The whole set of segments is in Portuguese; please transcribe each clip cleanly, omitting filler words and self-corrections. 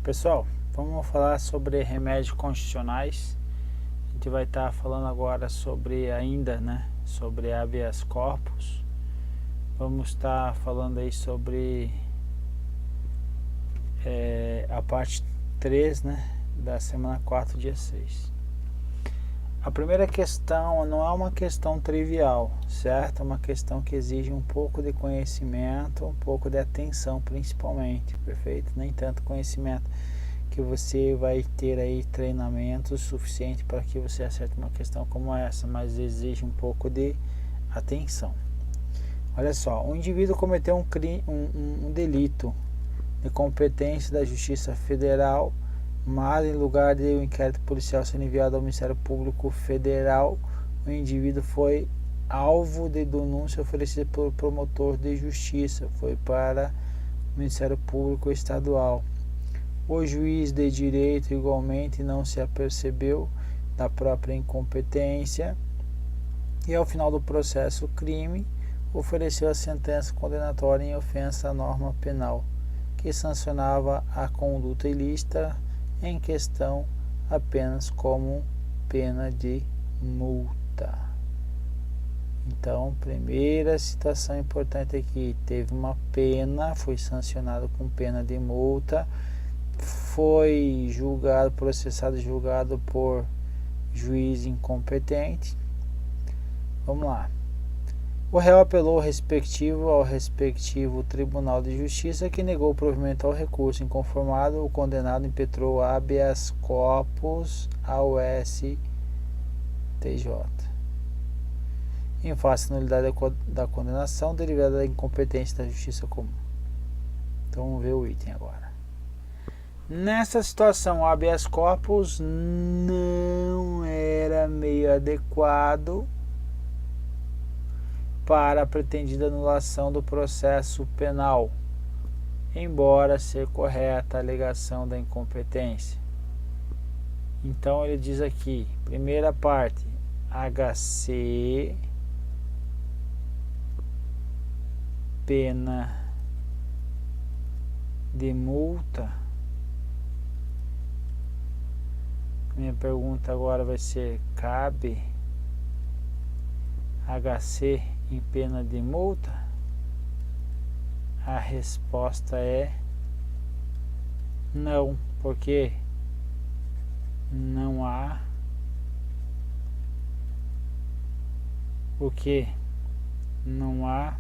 Pessoal, vamos falar sobre remédios constitucionais. A gente vai estar falando agora sobre sobre habeas corpus. Vamos estar falando aí sobre a parte 3, da semana 4, dia 6. A primeira questão não é uma questão trivial, certo? É uma questão que exige um pouco de conhecimento, um pouco de atenção principalmente, perfeito? Nem tanto conhecimento, que você vai ter aí treinamento suficiente para que você acerte uma questão como essa, mas exige um pouco de atenção. Olha só, um indivíduo cometeu um delito de competência da Justiça Federal, mas em lugar de o inquérito policial ser enviado ao Ministério Público Federal, o indivíduo foi alvo de denúncia oferecida pelo promotor de justiça, foi para o Ministério Público Estadual. O juiz de direito igualmente não se apercebeu da própria incompetência e ao final do processo crime ofereceu a sentença condenatória em ofensa à norma penal, que sancionava a conduta ilícita em questão apenas como pena de multa. Então, primeira situação importante aqui, teve uma pena, foi sancionado com pena de multa, foi julgado, processado e julgado por juiz incompetente. Vamos lá. O réu apelou ao respectivo Tribunal de Justiça, que negou o provimento ao recurso inconformado. O condenado impetrou habeas corpus ao STJ, em face da nulidade da condenação derivada da incompetência da Justiça Comum. Então vamos ver o item agora. Nessa situação, o habeas corpus não era meio adequado para a pretendida anulação do processo penal, embora ser correta a alegação da incompetência. Então ele diz aqui, primeira parte, HC, pena de multa. Minha pergunta agora vai ser, cabe HC em pena de multa? A resposta é não, porque não há o que? Não há,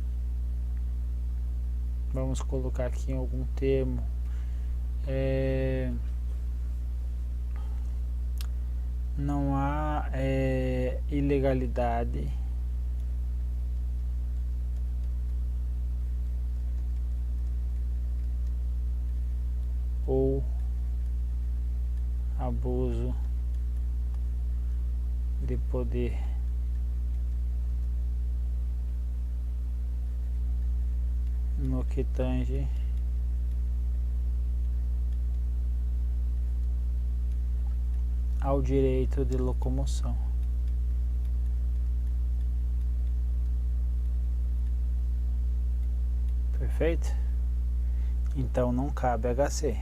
vamos colocar aqui em algum termo, não há ilegalidade ou abuso de poder no que tange ao direito de locomoção. Perfeito? Então não cabe HC.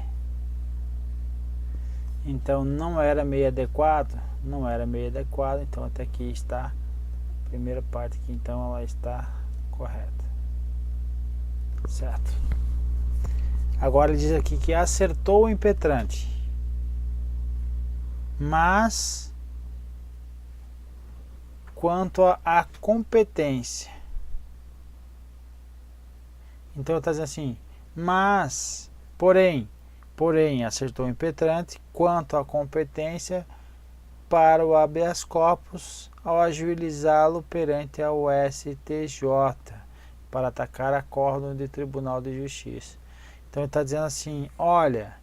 Então não era meio adequado? Não era meio adequado, então até aqui está a primeira parte aqui, então ela está correta. Certo? Agora ele diz aqui que acertou o impetrante, mas quanto à competência, então está dizendo assim, mas, porém, acertou o impetrante quanto à competência para o habeas corpus ao ajuizá-lo perante a STJ para atacar acórdão de Tribunal de Justiça. Então ele está dizendo assim, olha,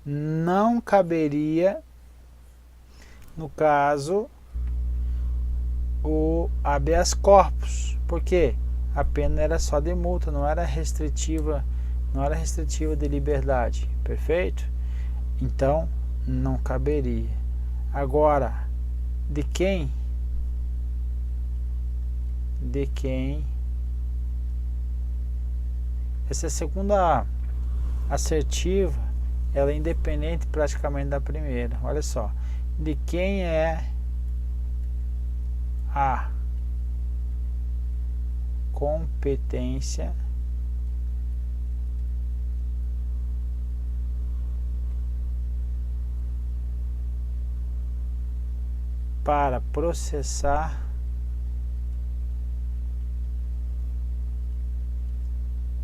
não caberia, no caso, o habeas corpus, porque a pena era só de multa, não era restritiva de liberdade, perfeito? Então não caberia. Agora, de quem essa é a segunda assertiva ela é independente praticamente da primeira. Olha só, de quem é a competência para processar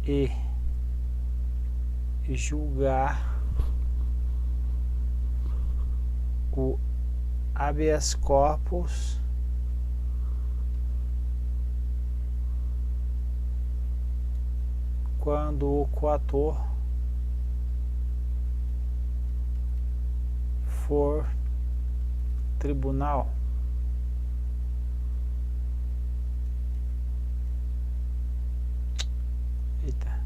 e julgar o habeas corpus quando o coator for tribunal. Eita.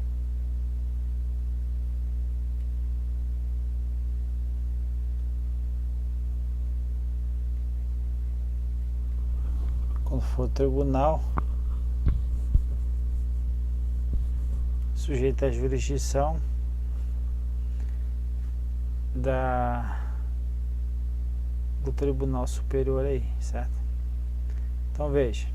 Quando for tribunal, sujeito à jurisdição do Tribunal Superior aí, certo? Então veja.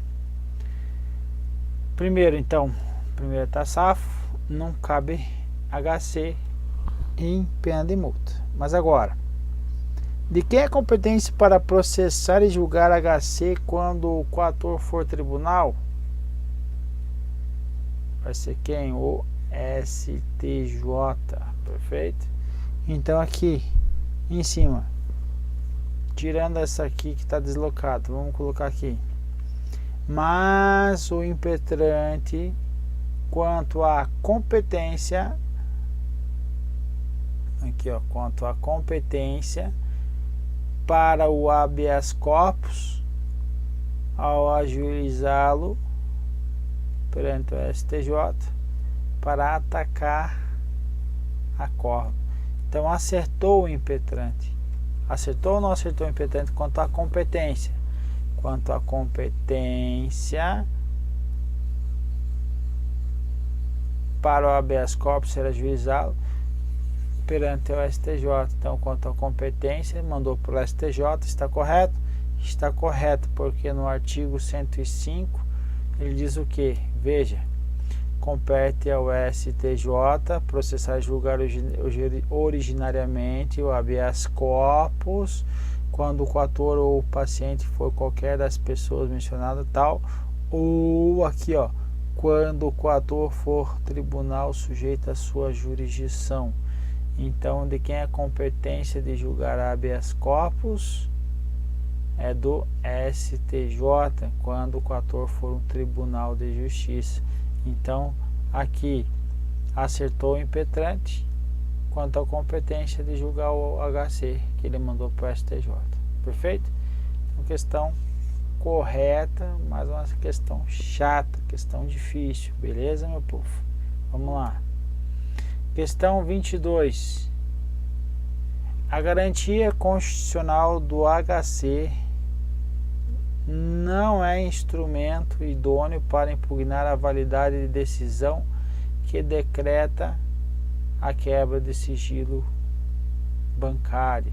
Primeiro, então, primeiro tá safo, não cabe HC em pena de multa. Mas agora, de quem é a competência para processar e julgar HC quando o coator for tribunal? Vai ser quem? O STJ, perfeito? Então aqui em cima, tirando essa aqui que está deslocada, vamos colocar aqui. Mas o impetrante, quanto à competência, aqui ó, quanto à competência para o habeas corpus, ao ajuizá-lo perante o STJ para atacar a corda. Então acertou o impetrante. Acertou ou não acertou o impetrante quanto à competência? Quanto à competência para o habeas corpus ser ajuizado perante o STJ. Então, quanto à competência, mandou para o STJ, está correto? Está correto, porque no artigo 105 ele diz o que? Veja, compete ao STJ processar e julgar originariamente o habeas corpus quando o coator ou o paciente for qualquer das pessoas mencionadas, tal, ou aqui ó, quando o coator for tribunal sujeito à sua jurisdição. Então, de quem é a competência de julgar habeas corpus? É do STJ, quando o coator for um tribunal de justiça. Então, aqui acertou o impetrante quanto à competência de julgar o HC que ele mandou para o STJ. Perfeito? Então, questão correta, mas uma questão chata, questão difícil. Beleza, meu povo? Vamos lá. Questão 22. A garantia constitucional do HC não é instrumento idôneo para impugnar a validade de decisão que decreta a quebra de sigilo bancário.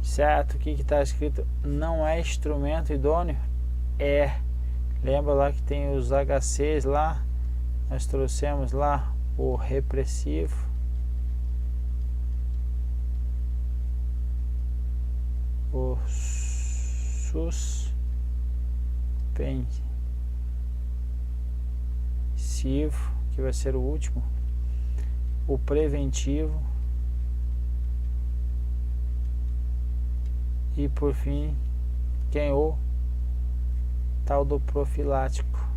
Certo? O que está escrito? Não é instrumento idôneo? É. Lembra lá que tem os HCs lá? Nós trouxemos lá o repressivo, o suspensivo, que vai ser o último, o preventivo e por fim quem o tal do profilático.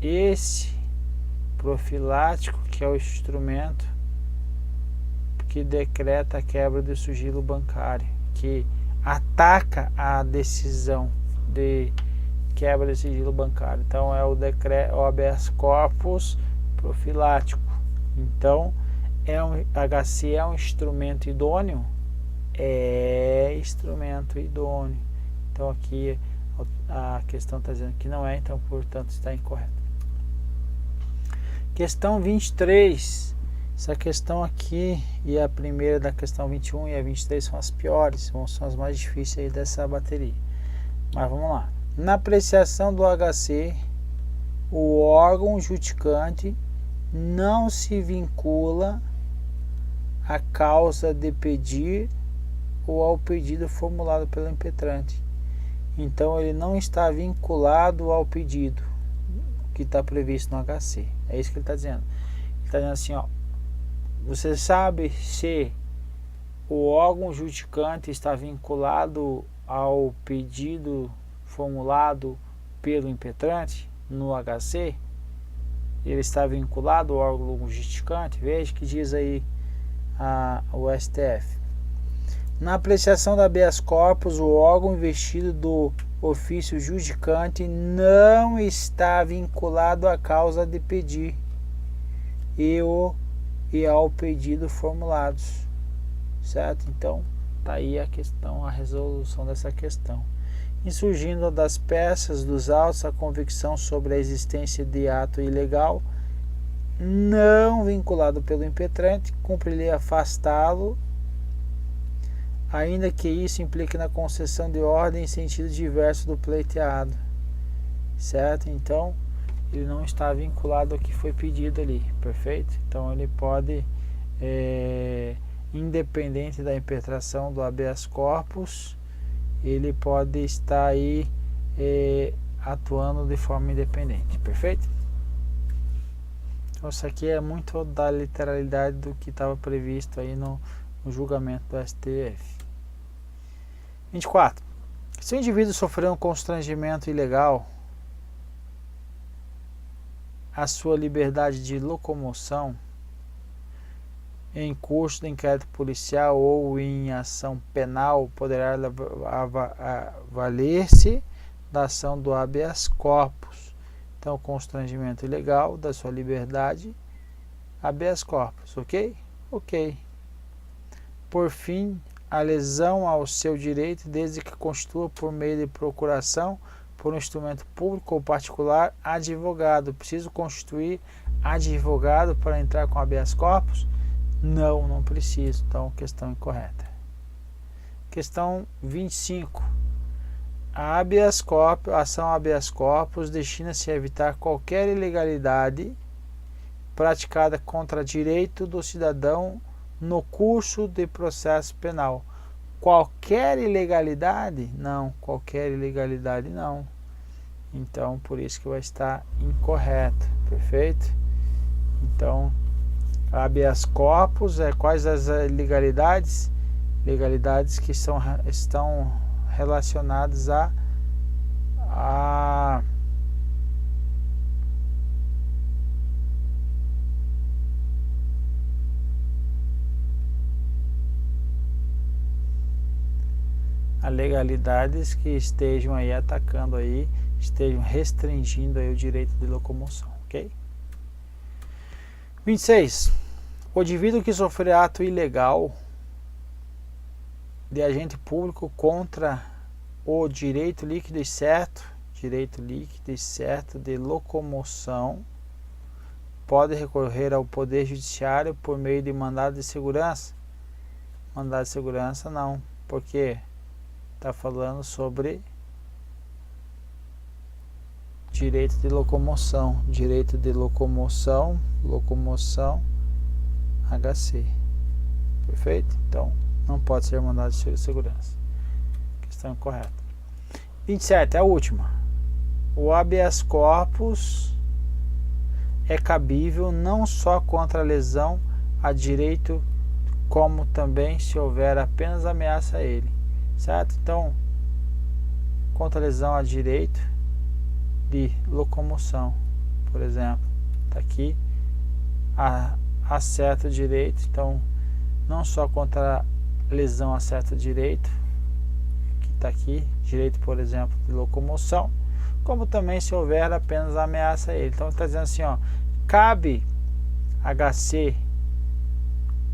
Esse profilático que é o instrumento que decreta a quebra do sigilo bancário, que ataca a decisão de quebra de sigilo bancário. Então é o decreto, o habeas corpus profilático. Então HC é um instrumento idôneo? É instrumento idôneo. Então aqui a questão está dizendo que não é, então portanto está incorreto. Questão 23. Essa questão aqui e a primeira da questão 21 e a 23 são as piores, são as mais difíceis aí dessa bateria. Mas vamos lá. Na apreciação do HC, o órgão justificante não se vincula à causa de pedir ou ao pedido formulado pelo impetrante. Então ele não está vinculado ao pedido que está previsto no HC. É isso que ele está dizendo. Ele está dizendo assim, ó, você sabe se o órgão justificante está vinculado ao pedido formulado pelo impetrante no HC? Ele está vinculado ao órgão justificante? Veja que diz aí o STF. Na apreciação da habeas corpus, o órgão investido do ofício judicante não está vinculado à causa de pedir e ao pedido formulados, certo? Então, tá aí a questão, a resolução dessa questão. E surgindo das peças dos autos a convicção sobre a existência de ato ilegal não vinculado pelo impetrante, cumpre-lhe afastá-lo, ainda que isso implique na concessão de ordem em sentido diverso do pleiteado, certo? Então, ele não está vinculado ao que foi pedido ali, perfeito? Então, ele pode, independente da impetração do habeas corpus, ele pode estar aí atuando de forma independente, perfeito? Então, isso aqui é muito da literalidade do que estava previsto aí no julgamento do STF. 24. Se o indivíduo sofreu um constrangimento ilegal à sua liberdade de locomoção em curso de inquérito policial ou em ação penal, poderá valer-se da ação do habeas corpus. Então, constrangimento ilegal da sua liberdade, habeas corpus, ok? Ok. Por fim, a lesão ao seu direito, desde que constitua por meio de procuração por um instrumento público ou particular, advogado. Preciso constituir advogado para entrar com habeas corpus? Não preciso. Então, questão incorreta. Questão 25. A habeas corpus, a ação habeas corpus destina-se a evitar qualquer ilegalidade praticada contra direito do cidadão no curso de processo penal. Qualquer ilegalidade? Não, qualquer ilegalidade não. Então, por isso que vai estar incorreto, perfeito? Então, habeas corpus quais as ilegalidades? Legalidades que estão relacionadas a legalidades que estejam aí atacando aí, estejam restringindo aí o direito de locomoção, ok? 26. O indivíduo que sofrer ato ilegal de agente público contra o direito líquido e certo de locomoção pode recorrer ao Poder Judiciário por meio de mandado de segurança? Mandado de segurança não, porque está falando sobre direito de locomoção, locomoção HC, perfeito? Então, não pode ser mandado de segurança. Questão correta. 27, a última. O habeas corpus é cabível não só contra a lesão a direito, como também se houver apenas ameaça a ele, certo? Então, contra a lesão a direito de locomoção, por exemplo, está aqui a certo direito, então não só contra a lesão a certo direito, que está aqui, direito, por exemplo, de locomoção, como também se houver apenas ameaça a ele. Então está dizendo assim, ó, cabe HC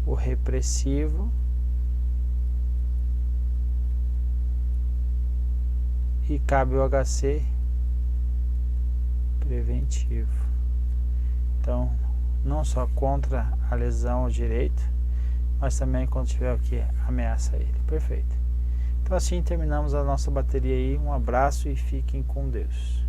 o repressivo e cabe o HC preventivo. Então não só contra a lesão ao direito, mas também quando tiver o que ameaça ele. Perfeito. Então assim terminamos a nossa bateria aí. Um abraço e fiquem com Deus.